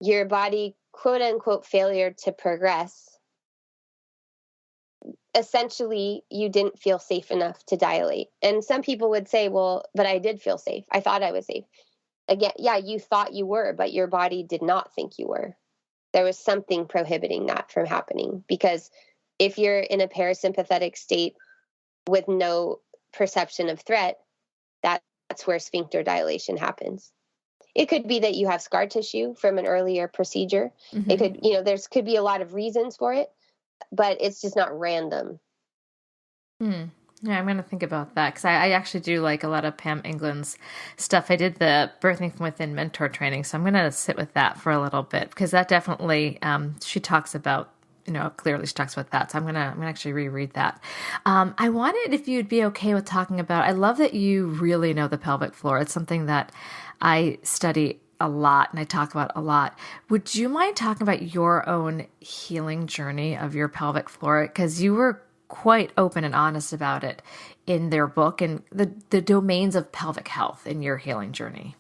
your body, quote unquote, failure to progress, essentially you didn't feel safe enough to dilate. And some people would say, well, but I did feel safe. I thought I was safe. Again, yeah, you thought you were, but your body did not think you were. There was something prohibiting that from happening, because if you're in a parasympathetic state with no perception of threat, that's where sphincter dilation happens. It could be that you have scar tissue from an earlier procedure. It could, there's could be a lot of reasons for it, but it's just not random. Yeah, I'm going to think about that because I actually do like a lot of Pam England's stuff. I did the Birthing from Within mentor training, so I'm going to sit with that for a little bit because that definitely, she talks about, clearly she talks about that. So I'm going to actually reread that. I wanted, if you'd be okay with talking about, I love that you really know the pelvic floor. It's something that I study a lot and I talk about a lot. Would you mind talking about your own healing journey of your pelvic floor? Because you were quite open and honest about it in their book and the domains of pelvic health in your healing journey.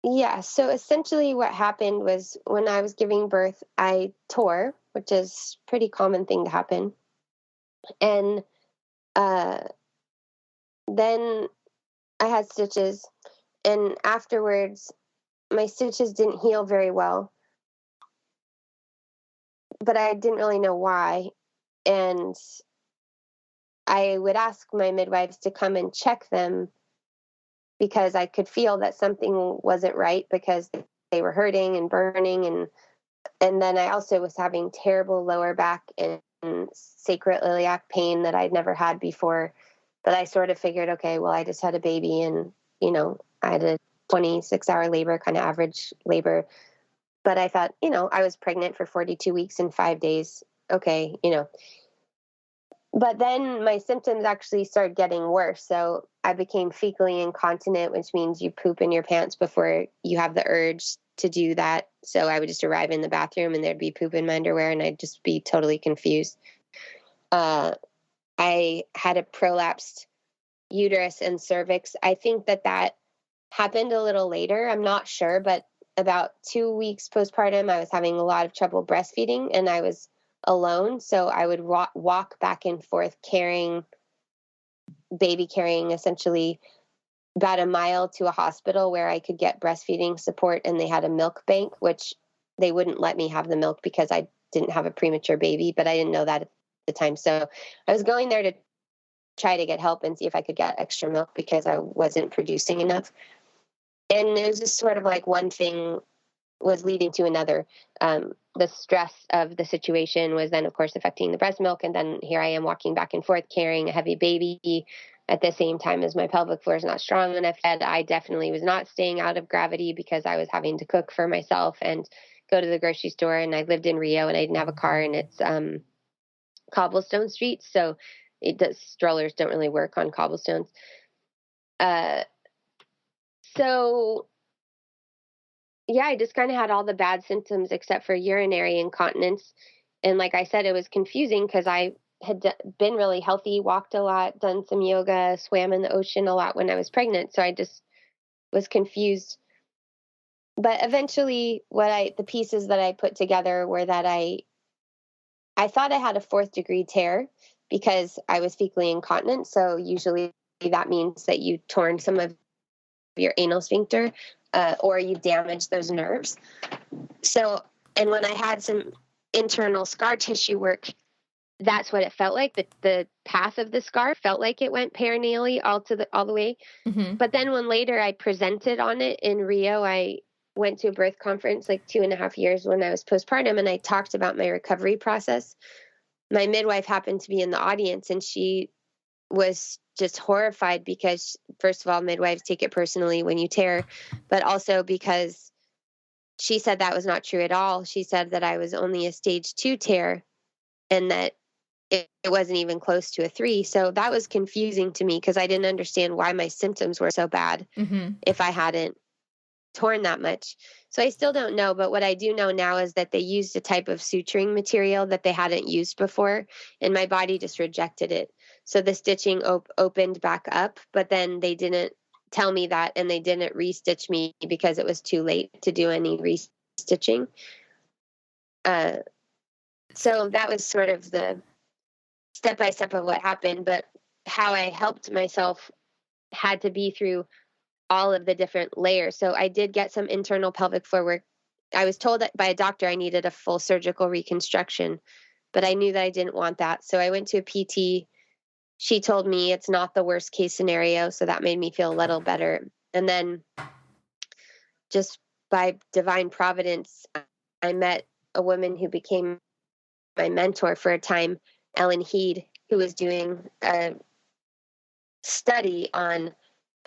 Yeah, so essentially what happened was when I was giving birth, I tore, which is a pretty common thing to happen. And then I had stitches, and afterwards my stitches didn't heal very well, but I didn't really know why. And I would ask my midwives to come and check them because I could feel that something wasn't right because they were hurting and burning. And then I also was having terrible lower back and sacroiliac pain that I'd never had before. But I sort of figured, okay, well, I just had a baby and, I had a 26-hour labor, kind of average labor. But I thought, I was pregnant for 42 weeks and 5 days. Okay, But then my symptoms actually started getting worse. So I became fecally incontinent, which means you poop in your pants before you have the urge to do that. So I would just arrive in the bathroom and there'd be poop in my underwear and I'd just be totally confused. I had a prolapsed uterus and cervix. I think that happened a little later. I'm not sure, but about 2 weeks postpartum, I was having a lot of trouble breastfeeding and I was alone. So I would walk back and forth baby carrying essentially about a mile to a hospital where I could get breastfeeding support. And they had a milk bank, which they wouldn't let me have the milk because I didn't have a premature baby, but I didn't know that at the time. So I was going there to try to get help and see if I could get extra milk because I wasn't producing enough. And it was just sort of like one thing was leading to another. The stress of the situation was then, of course, affecting the breast milk. And then here I am walking back and forth carrying a heavy baby at the same time as my pelvic floor is not strong enough. And I definitely was not staying out of gravity because I was having to cook for myself and go to the grocery store. And I lived in Rio and I didn't have a car and it's cobblestone streets. So strollers don't really work on cobblestones. So yeah, I just kind of had all the bad symptoms except for urinary incontinence. And like I said, it was confusing because I had been really healthy, walked a lot, done some yoga, swam in the ocean a lot when I was pregnant. So I just was confused. But eventually the pieces that I put together were that I thought I had a 4th degree tear because I was fecally incontinent. So usually that means that you torn some of your anal sphincter or you damaged those nerves. So, and when I had some internal scar tissue work, that's what it felt like. The path of the scar felt like it went perineally all the way. Mm-hmm. But then when later I presented on it in Rio, I went to a birth conference like 2.5 years when I was postpartum, and I talked about my recovery process. My midwife happened to be in the audience, and she was just horrified because, first of all, midwives take it personally when you tear, but also because she said that was not true at all. She said that I was only a stage 2 tear and that it wasn't even close to a 3. So that was confusing to me because I didn't understand why my symptoms were so bad if I hadn't torn that much. So I still don't know, but what I do know now is that they used a type of suturing material that they hadn't used before, and my body just rejected it. So the stitching opened back up, but then they didn't tell me that, and they didn't restitch me because it was too late to do any restitching. So that was sort of the step-by-step of what happened, but how I helped myself had to be through all of the different layers. So I did get some internal pelvic floor work. I was told that by a doctor I needed a full surgical reconstruction, but I knew that I didn't want that. So I went to a PT. She told me it's not the worst case scenario. So that made me feel a little better. And then just by divine providence, I met a woman who became my mentor for a time, Ellen Heed, who was doing a study on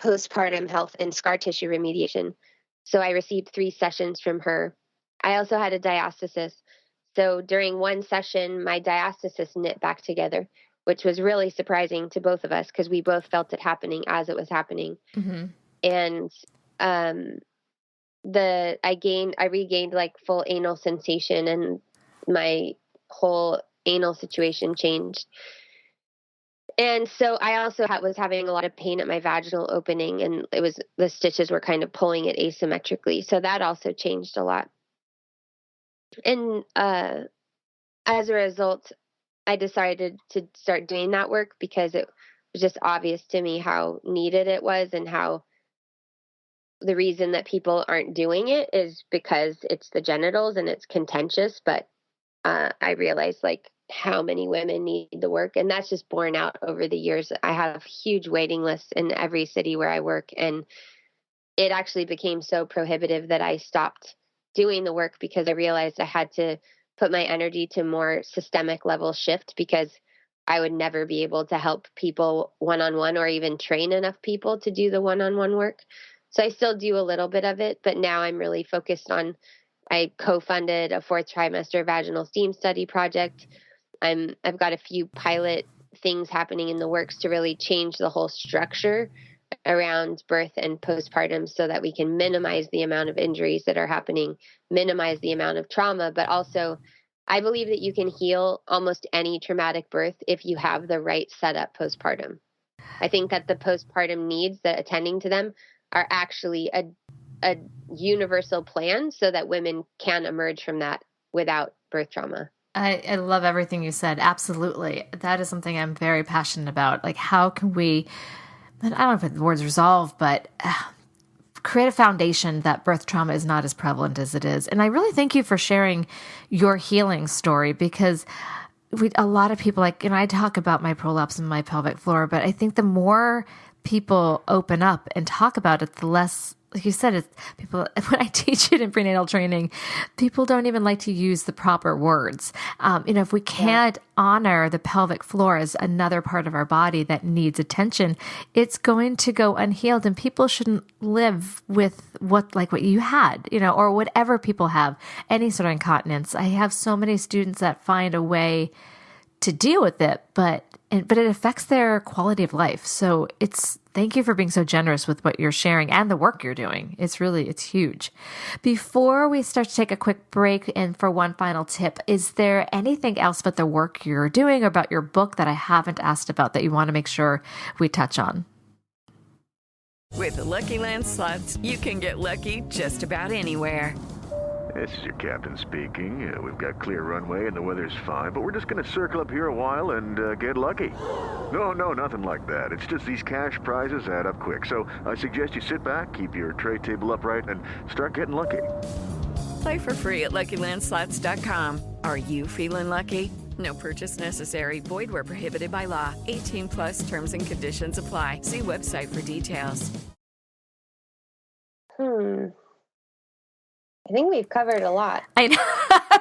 postpartum health and scar tissue remediation. So I received 3 sessions from her. I also had a diastisis. So during one session, my diastasis knit back together, which was really surprising to both of us because we both felt it happening as it was happening. Mm-hmm. And I regained like full anal sensation, and my whole anal situation changed. And so I also was having a lot of pain at my vaginal opening, and the stitches were kind of pulling it asymmetrically. So that also changed a lot. And as a result, I decided to start doing that work because it was just obvious to me how needed it was, and how the reason that people aren't doing it is because it's the genitals and it's contentious. But I realized like how many women need the work, and that's just borne out over the years. I have huge waiting lists in every city where I work, and it actually became so prohibitive that I stopped doing the work because I realized I had to put my energy to more systemic level shift, because I would never be able to help people one-on-one or even train enough people to do the one-on-one work. So I still do a little bit of it, but now I'm really focused on, I co-funded a 4th trimester vaginal steam study project. I've got a few pilot things happening in the works to really change the whole structure around birth and postpartum so that we can minimize the amount of injuries that are happening, minimize the amount of trauma. But also, I believe that you can heal almost any traumatic birth if you have the right setup postpartum. I think that the postpartum needs, that attending to them, are actually a universal plan so that women can emerge from that without birth trauma. I love everything you said. Absolutely. That is something I'm very passionate about. Like, how can we, I don't know if the word's resolve, but create a foundation that birth trauma is not as prevalent as it is. And I really thank you for sharing your healing story, because a lot of people, like, I talk about my prolapse and my pelvic floor, but I think the more people open up and talk about it, the less, like you said, it's people, when I teach it in prenatal training, people don't even like to use the proper words. If we can't honor the pelvic floor as another part of our body that needs attention, it's going to go unhealed, and people shouldn't live with what you had, or whatever people have, any sort of incontinence. I have so many students that find a way to deal with it, but it affects their quality of life. So thank you for being so generous with what you're sharing and the work you're doing. It's huge. Before we start to take a quick break and for one final tip, is there anything else about the work you're doing or about your book that I haven't asked about that you want to make sure we touch on? With the Lucky Land Slots, you can get lucky just about anywhere. This is your captain speaking. We've got clear runway and the weather's fine, but we're just going to circle up here a while and get lucky. No, nothing like that. It's just these cash prizes add up quick. So I suggest you sit back, keep your tray table upright, and start getting lucky. Play for free at LuckyLandSlots.com. Are you feeling lucky? No purchase necessary. Void where prohibited by law. 18+ terms and conditions apply. See website for details. I think we've covered a lot. I know.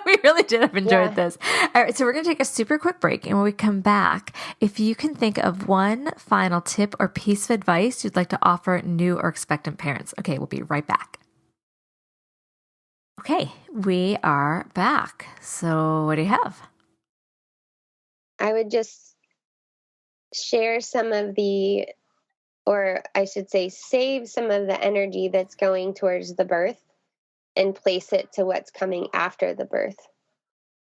We really did. I've enjoyed this. All right. So we're going to take a super quick break. And when we come back, if you can think of one final tip or piece of advice you'd like to offer new or expectant parents. Okay. We'll be right back. Okay. We are back. So what do you have? I would just share some of or I should say, save some of the energy that's going towards the birth and place it to what's coming after the birth,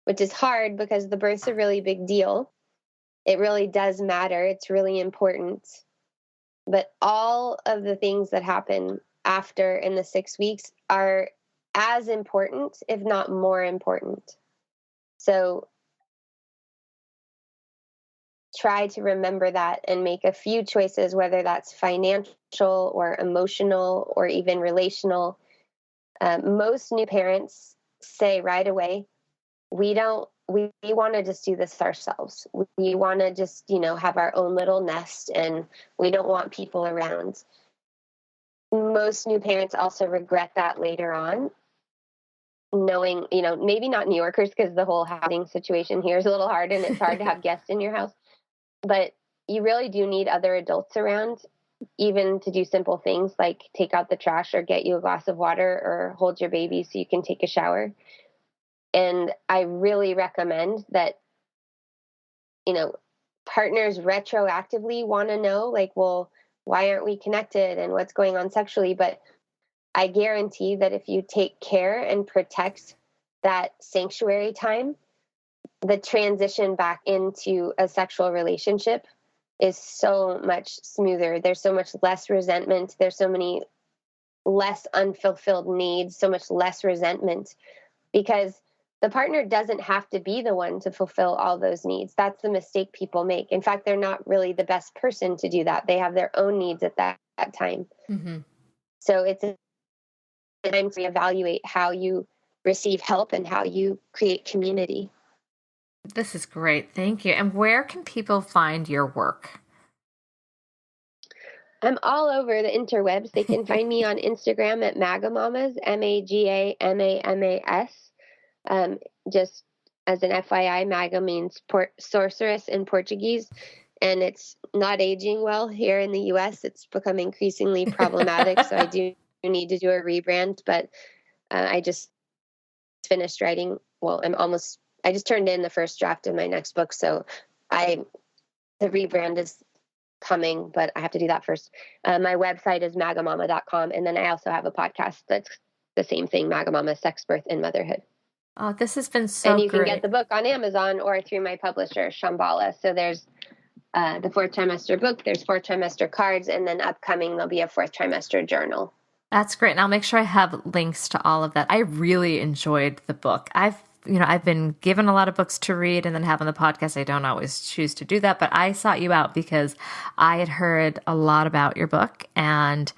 which is hard because the birth's a really big deal. It really does matter. It's really important. But all of the things that happen after in the 6 weeks are as important, if not more important. So try to remember that and make a few choices, whether that's financial or emotional or even relational. Most new parents say right away, we we want to just do this ourselves. We want to just, have our own little nest, and we don't want people around. Most new parents also regret that later on, knowing, maybe not New Yorkers, because the whole housing situation here is a little hard and it's hard to have guests in your house, but you really do need other adults around, even to do simple things like take out the trash or get you a glass of water or hold your baby so you can take a shower. And I really recommend that, partners retroactively want to know, like, well, why aren't we connected and what's going on sexually? But I guarantee that if you take care and protect that sanctuary time, the transition back into a sexual relationship is so much smoother. There's so much less resentment. There's so many less unfulfilled needs, so much less resentment, because the partner doesn't have to be the one to fulfill all those needs. That's the mistake people make. In fact, they're not really the best person to do that. They have their own needs at that time. Mm-hmm. So it's a time to evaluate how you receive help and how you create community. This is great. Thank you. And where can people find your work? I'm all over the interwebs. They can find me on Instagram at Magamamas, MAGAMAMAS. Just as an FYI, Maga means sorceress in Portuguese, and it's not aging well here in the U.S. It's become increasingly problematic, so I do need to do a rebrand, but I just finished writing. Well, I just turned in the first draft of my next book, so the rebrand is coming, but I have to do that first. My website is magamama.com, and then I also have a podcast that's the same thing, Magamama, Sex, Birth, and Motherhood. Oh, this has been so great. And you can get the book on Amazon or through my publisher, Shambhala. So there's the Fourth Trimester book, there's Fourth Trimester cards, and then upcoming there'll be a Fourth Trimester journal. That's great. And I'll make sure I have links to all of that. I really enjoyed the book. I've been given a lot of books to read, and then having the podcast, I don't always choose to do that, but I sought you out because I had heard a lot about your book, and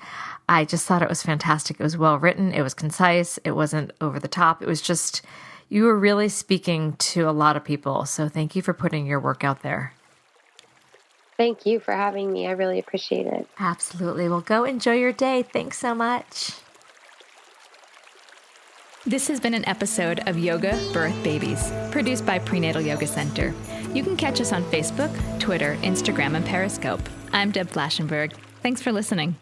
I just thought it was fantastic. It was well written. It was concise. It wasn't over the top. It was just, you were really speaking to a lot of people. So thank you for putting your work out there. Thank you for having me. I really appreciate it. Absolutely. Well, go enjoy your day. Thanks so much. This has been an episode of Yoga Birth Babies, produced by Prenatal Yoga Center. You can catch us on Facebook, Twitter, Instagram, and Periscope. I'm Deb Flashenberg. Thanks for listening.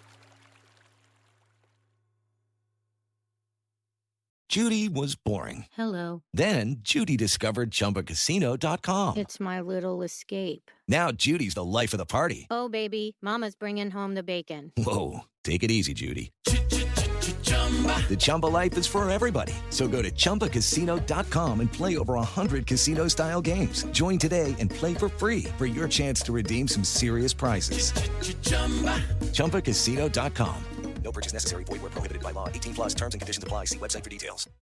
Judy was boring. Hello. Then Judy discovered ChumbaCasino.com. It's my little escape. Now Judy's the life of the party. Oh, baby, mama's bringing home the bacon. Whoa, take it easy, Judy. The Chumba life is for everybody. So go to ChumbaCasino.com and play over 100 casino-style games. Join today and play for free for your chance to redeem some serious prizes. ChumbaCasino.com. No purchase necessary. Void where prohibited by law. 18+ terms and conditions apply. See website for details.